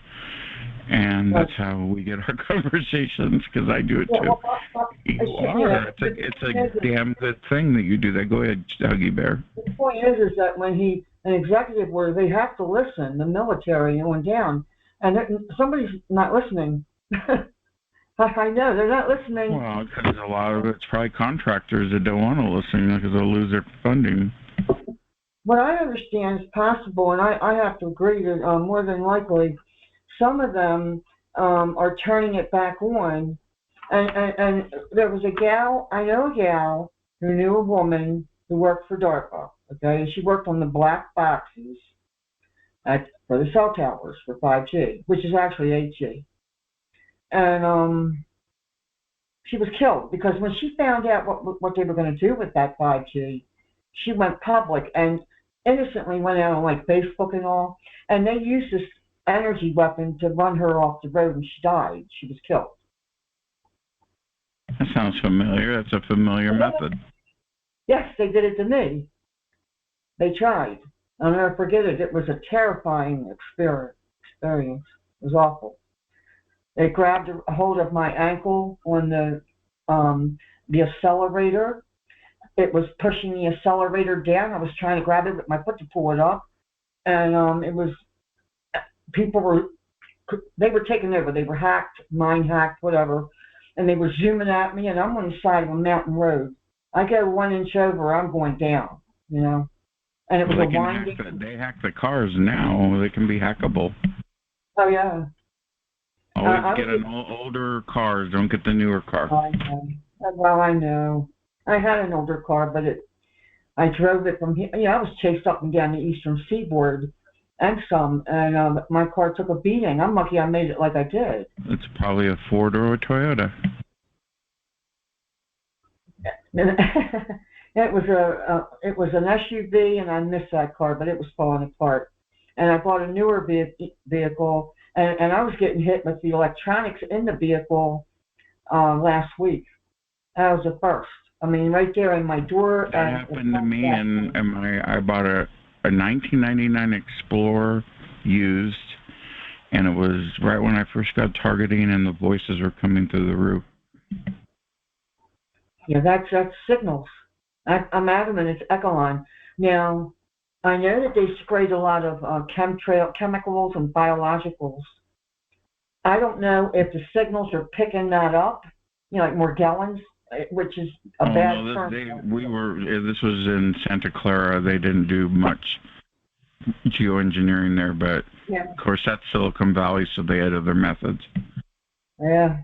and that's how we get our conversations, because I do it too. You are. It's a damn good thing that you do that. Go ahead, Huggy Bear. The point is that when an executive order, they have to listen, the military on down, and somebody's not listening. I know, they're not listening. Well, because a lot of it's probably contractors that don't want to listen because they'll lose their funding. What I understand is possible, and I have to agree that more than likely, some of them are turning it back on. And there was I know a gal who knew a woman who worked for DARPA, okay? She worked on the black boxes for the cell towers for 5G, which is actually 8G. And she was killed because when she found out what they were going to do with that 5G, she went public and innocently went out on like Facebook and all, and they used this energy weapon to run her off the road, and she died. She was killed. That sounds familiar. That's a familiar method. Yes, they did it to me. They tried. I'll never forget it. It was a terrifying experience. It was awful. They grabbed a hold of my ankle on the accelerator. It was pushing the accelerator down. I was trying to grab it with my foot to pull it up, and people were taking over. They were hacked, mind hacked, whatever, and they were zooming at me, and I'm on the side of a mountain road. I go 1 inch over, I'm going down, you know. And it was Well, a winding. they hack the cars now. They can be hackable. Oh yeah. Always get an older car. Don't get the newer car. I know. Well, I know. I had an older car, but I drove it from here. I was chased up and down the eastern seaboard and some, and my car took a beating. I'm lucky I made it like I did. It's probably a Ford or a Toyota. It was an SUV, and I missed that car, but it was falling apart. And I bought a newer vehicle, and I was getting hit with the electronics in the vehicle last week. That was the first. I mean, right there in my door. That happened to me, and I bought a 1999 Explorer used, and it was right when I first got targeting, and the voices were coming through the roof. Yeah, that's signals. I'm adamant it's Echelon. Now, I know that they sprayed a lot of chemicals and biologicals. I don't know if the signals are picking that up, like Morgellons, which is a bad term. This was in Santa Clara. They didn't do much geoengineering there, but of course that's Silicon Valley, so they had other methods. Yeah.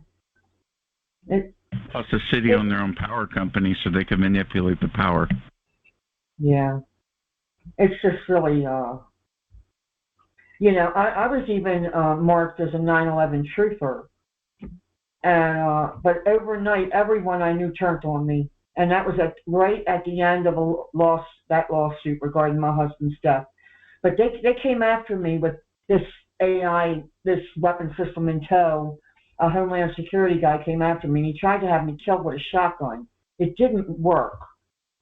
Plus the city owned their own power company, so they could manipulate the power. Yeah. It's just really, I was even marked as a 9/11 truther. And but overnight, everyone I knew turned on me, and that was right at the end of that lawsuit regarding my husband's death. But they came after me with this AI, this weapon system in tow. A Homeland Security guy came after me, and he tried to have me killed with a shotgun. It didn't work,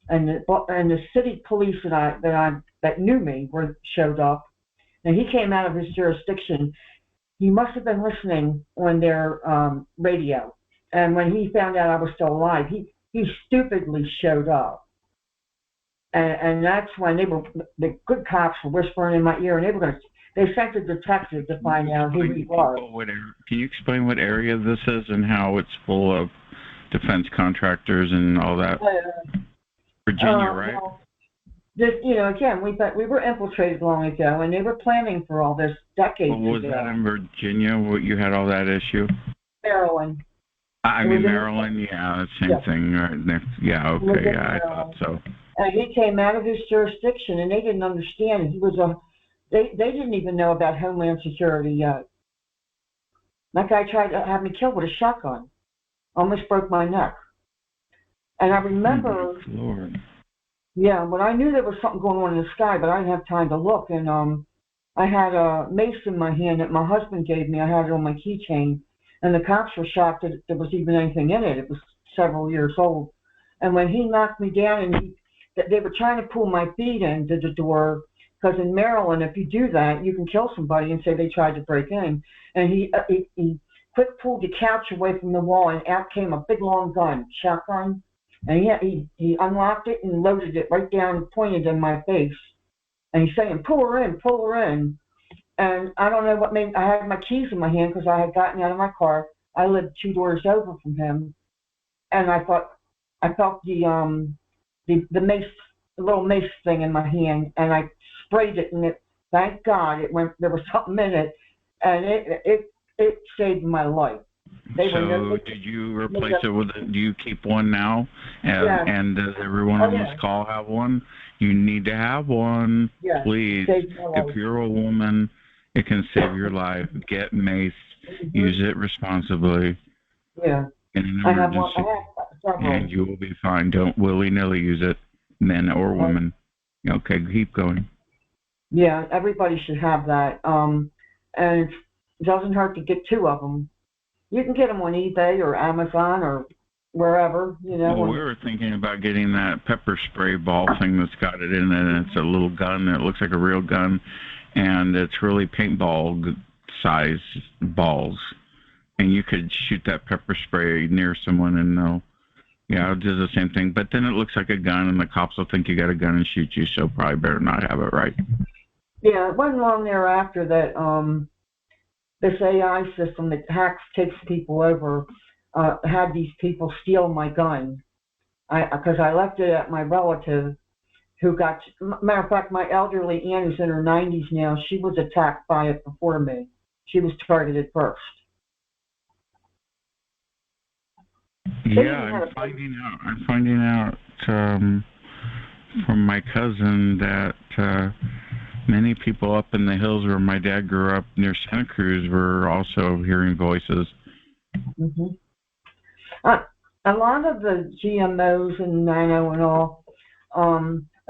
and the city police that knew me showed up, and he came out of his jurisdiction. He must have been listening on their radio, and when he found out I was still alive, he stupidly showed up, and that's when the good cops were whispering in my ear, and they sent a detective to find out who he was. Can you explain what area this is and how it's full of defense contractors and all that? Virginia, right? Well, again, we were infiltrated long ago, and they were planning for all this decades ago. Was that in Virginia? What you had all that issue? Maryland. Maryland. Yeah, same thing. Right? Yeah. Okay. Yeah, I thought so. And he came out of his jurisdiction, and they didn't understand. He was They didn't even know about Homeland Security yet. That guy tried to have me killed with a shotgun. Almost broke my neck. And I remember, but I knew there was something going on in the sky, but I didn't have time to look. And I had a mace in my hand that my husband gave me. I had it on my keychain. And the cops were shocked that there was even anything in it. It was several years old. And when he knocked me down, and they were trying to pull my feet into the door, because in Maryland, if you do that, you can kill somebody and say they tried to break in. And he quick pulled the couch away from the wall, and out came a big long gun, shotgun. And he unlocked it and loaded it right down and pointed in my face. And he's saying, pull her in, pull her in. And I don't know what made, I had my keys in my hand because I had gotten out of my car. I lived 2 doors over from him. And I felt the mace, the little mace thing in my hand, and I sprayed it, and thank God there was something in it, and it saved my life. Did you replace it with do you keep one now? And does everyone on this call have one? You need to have one, please. If you're a woman, it can save your life. Get mace. Use it responsibly. Yeah. In an emergency. And you will be fine. Don't willy-nilly use it, men or women. Okay, keep going. Yeah, everybody should have that. And it doesn't hurt to get 2 of them. You can get them on eBay or Amazon or wherever, Well, we were thinking about getting that pepper spray ball thing that's got it in it, and it's a little gun that looks like a real gun, and it's really paintball size balls. And you could shoot that pepper spray near someone and they'll do the same thing. But then it looks like a gun, and the cops will think you got a gun and shoot you, so probably better not have it, right? Yeah, it wasn't long thereafter that this AI system that takes people over, had these people steal my gun. Because I left it at my relative who got, matter of fact, my elderly aunt who's in her 90s now, she was attacked by it before me. She was targeted first. Yeah, I'm finding out from my cousin that many people up in the hills where my dad grew up near Santa Cruz were also hearing voices. Mm-hmm. A lot of the GMOs and nano and all,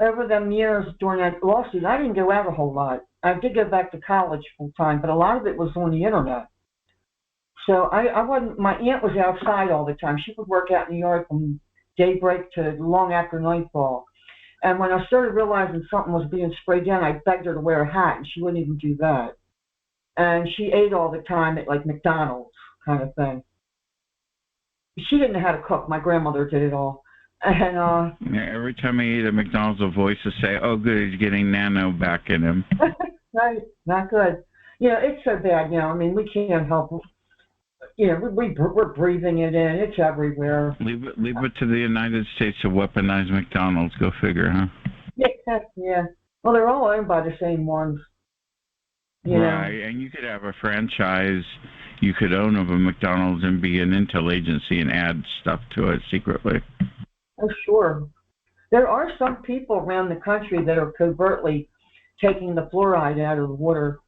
over them years during that lawsuit, I didn't go out a whole lot. I did go back to college full time, but a lot of it was on the internet. So I wasn't, my aunt was outside all the time. She would work out in the yard from daybreak to long after nightfall. And when I started realizing something was being sprayed down, I begged her to wear a hat, and she wouldn't even do that. And she ate all the time at like McDonald's kind of thing. She didn't know how to cook. My grandmother did it all. And yeah, every time I eat at McDonald's, a voice will say, "Oh, good, he's getting nano back in him." right, not good. You know, it's so bad now. I mean, we can't help it. You know, we're breathing it in. It's everywhere. Leave it to the United States to weaponize McDonald's. Go figure, huh? Yeah. Well, they're all owned by the same ones. Right, and you could have a franchise. You could own of a McDonald's and be an intel agency and add stuff to it secretly. Oh, sure. There are some people around the country that are covertly taking the fluoride out of the water.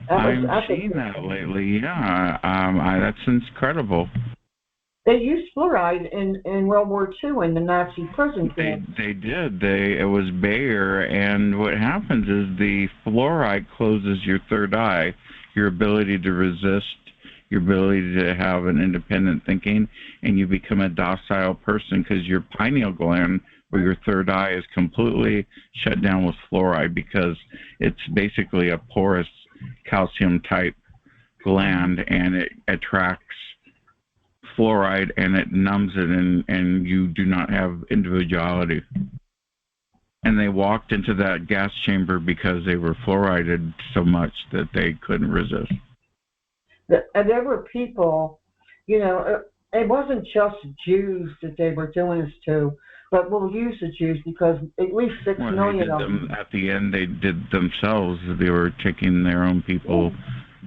I've seen that lately. Yeah, that's incredible. They used fluoride in World War II in the Nazi prison camp. They did. It was Bayer, and what happens is the fluoride closes your third eye, your ability to resist, your ability to have an independent thinking, and you become a docile person because your pineal gland or your third eye is completely shut down with fluoride because it's basically a porous calcium type gland, and it attracts fluoride and it numbs it, and you do not have individuality. And they walked into that gas chamber because they were fluorided so much that they couldn't resist. And there were people, you know, it wasn't just Jews that they were doing this to, but we'll use the Jews because at least 6 million of them. At the end, they did themselves. They were taking their own people.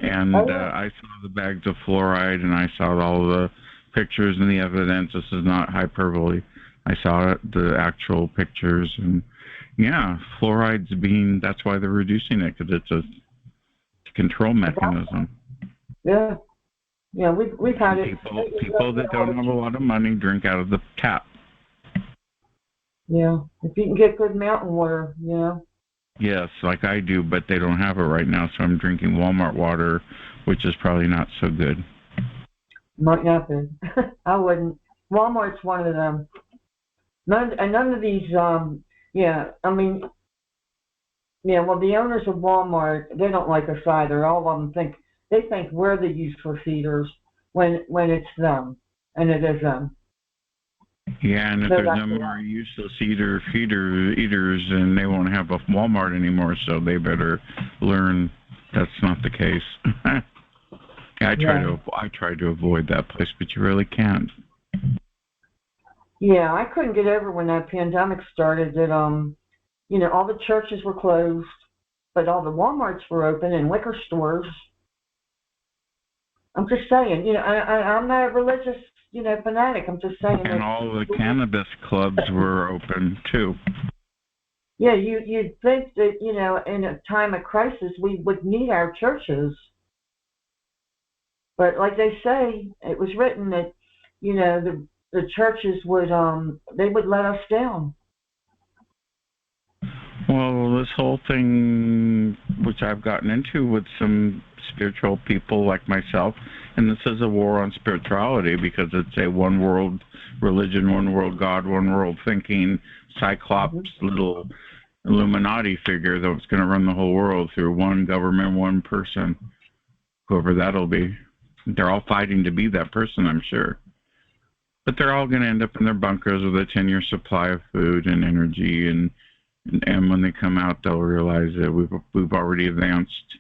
And I saw the bags of fluoride, and I saw all the pictures and the evidence. This is not hyperbole. I saw the actual pictures, and yeah, fluoride's that's why they're reducing it, because it's a control mechanism. Yeah, we've had it. People that don't have a lot of money drink out of the tap. Yeah, if you can get good mountain water, yeah. Yes, like I do, but they don't have it right now, so I'm drinking Walmart water, which is probably not so good. Not good. I wouldn't. Walmart's one of them. None of these. I mean, well, the owners of Walmart, they don't like us either. All of them think we're the useful feeders when it's them, and it is them. Yeah, and if there's no more useless eaters, and they won't have a Walmart anymore, so they better learn that's not the case. I try to avoid that place, but you really can't. Yeah, I couldn't get over when that pandemic started that all the churches were closed, but all the Walmarts were open and liquor stores. I'm just saying, I'm not a religious, fanatic. I'm just saying. And all the cannabis clubs were open too. Yeah, you'd think that, in a time of crisis, we would need our churches. But like they say, it was written that, the churches would let us down. Well, this whole thing, which I've gotten into with some spiritual people like myself, and this is a war on spirituality because it's a one world religion, one world God, one world thinking, Cyclops little Illuminati figure that's going to run the whole world through one government, one person, whoever that'll be. They're all fighting to be that person, I'm sure. But they're all going to end up in their bunkers with a 10-year supply of food and energy, and when they come out, they'll realize that we've already advanced.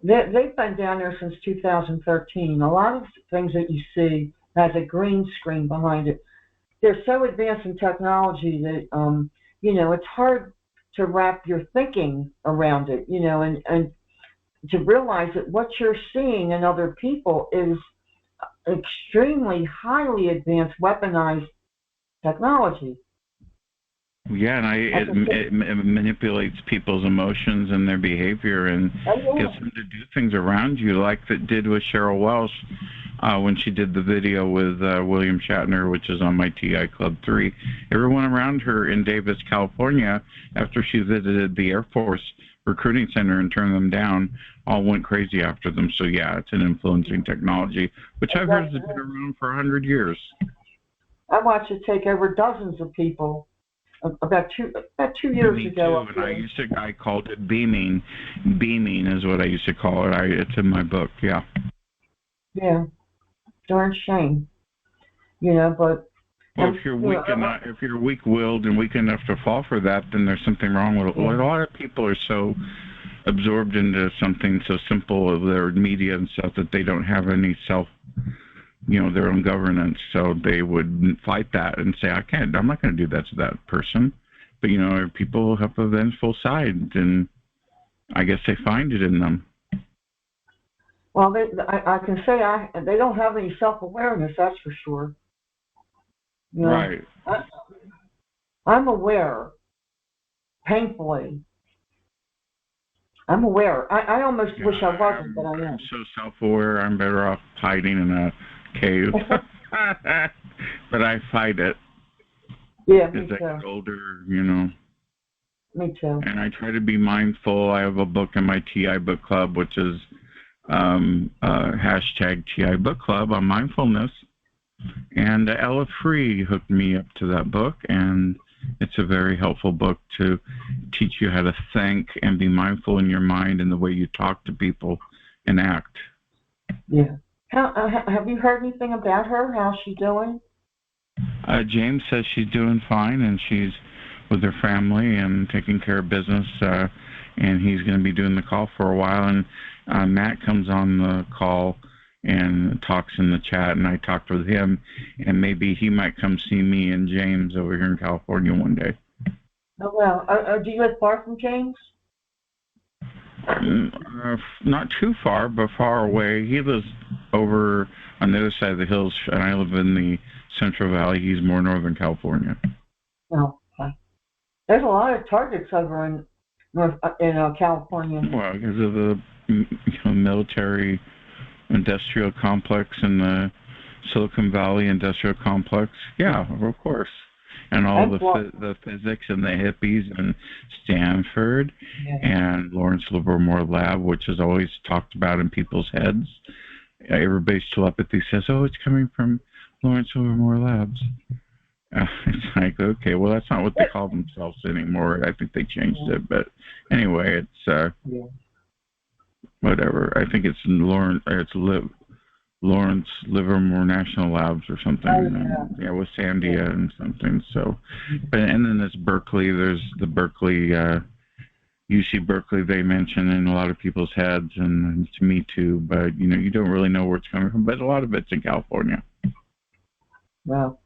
they've been down there since 2013. A lot of things that you see has a green screen behind it. They're so advanced in technology that it's hard to wrap your thinking around it, and to realize that what you're seeing in other people is extremely highly advanced weaponized technology. Yeah, and it manipulates people's emotions and their behavior and gets them to do things around you, like it did with Cheryl Welsh when she did the video with William Shatner, which is on my TI Club 3. Everyone around her in Davis, California, after she visited the Air Force Recruiting Center and turned them down, all went crazy after them. So, yeah, it's an influencing technology, which I've heard has been around for 100 years. I watched it take over dozens of people. About 2 years ago. And I called it beaming. Beaming is what I used to call it. It's in my book. Yeah. Yeah. Darn shame. But. Well, if you're weak enough, if you're weak-willed and weak enough to fall for that, then there's something wrong with it. Yeah. A lot of people are so absorbed into something so simple of their media and stuff that they don't have any their own governance, so they would fight that and say, I'm not going to do that to that person. But, people have a vengeful side, and I guess they find it in them. Well, I can say they don't have any self-awareness, that's for sure. Right. I'm aware, painfully. I'm aware. I almost wish I wasn't, but I am. I'm so self-aware, I'm better off hiding in a cave. But I fight it. Yeah, me too. As I get older, Me too. And I try to be mindful. I have a book in my TI Book Club, which is hashtag TI Book Club on mindfulness. And Ella Free hooked me up to that book, and it's a very helpful book to teach you how to think and be mindful in your mind and the way you talk to people and act. Yeah. Have you heard anything about her? How's she doing? James says she's doing fine, and she's with her family and taking care of business, and he's going to be doing the call for a while. And Matt comes on the call and talks in the chat, and I talked with him, and maybe he might come see me and James over here in California one day. Oh, well. Do you live far from James? Not too far, but far away. He lives over on the other side of the hills, and I live in the Central Valley. He's more Northern California. Oh, okay. There's a lot of targets over in California. Well, because of the military industrial complex and the Silicon Valley industrial complex. Yeah, of course. And all the physics and the hippies and Stanford and Lawrence Livermore Lab, which is always talked about in people's heads. Everybody's telepathy says, oh, it's coming from Lawrence Livermore Labs. It's like, okay, well, that's not what they call themselves anymore. I think they changed it. But anyway, it's whatever. I think it's Lawrence Livermore National Labs or something. With Sandia and something. So, and then there's Berkeley. There's the Berkeley, UC Berkeley. They mention in a lot of people's heads, and to me too. But you don't really know where it's coming from. But a lot of it's in California. Wow.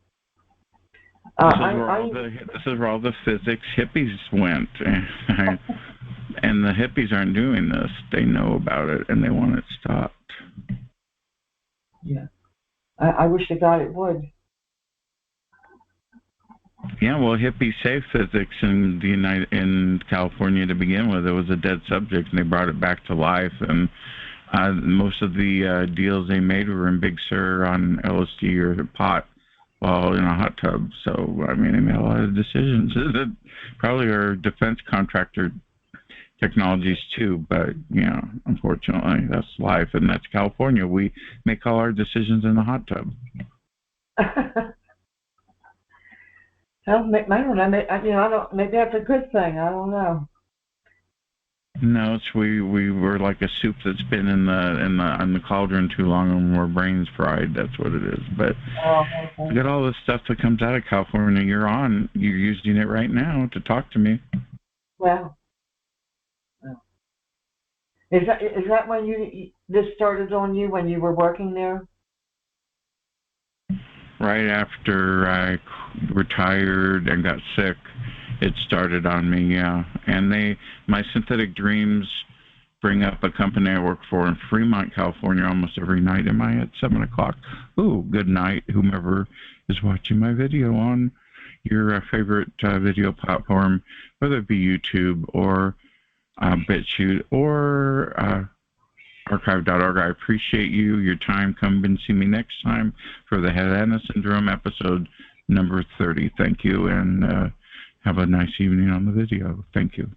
This is where all the physics hippies went, and the hippies aren't doing this. They know about it and they want it stopped. Yeah, I wish to God it would. Yeah, well, hippies saved physics in California to begin with. It was a dead subject, and they brought it back to life. And most of the deals they made were in Big Sur on LSD or pot, while in a hot tub. So I mean, they made a lot of decisions that probably are defense contractor technologies too, but unfortunately that's life, and that's California. We make all our decisions in the hot tub. I don't know. Maybe that's a good thing. I don't know. No, it's we were like a soup that's been in the cauldron too long, and our brains fried. That's what it is. But look at all this stuff that comes out of California. You're using it right now to talk to me. Well. Is that when this started on you when you were working there? Right after I retired and got sick, it started on me, yeah. And my synthetic dreams bring up a company I work for in Fremont, California, almost every night in my head, 7 o'clock. Ooh, good night, whomever is watching my video on your favorite video platform, whether it be YouTube or BitChute or archive.org. I appreciate you, your time. Come and see me next time for the Havana Syndrome episode number 30. Thank you, and have a nice evening on the video. Thank you.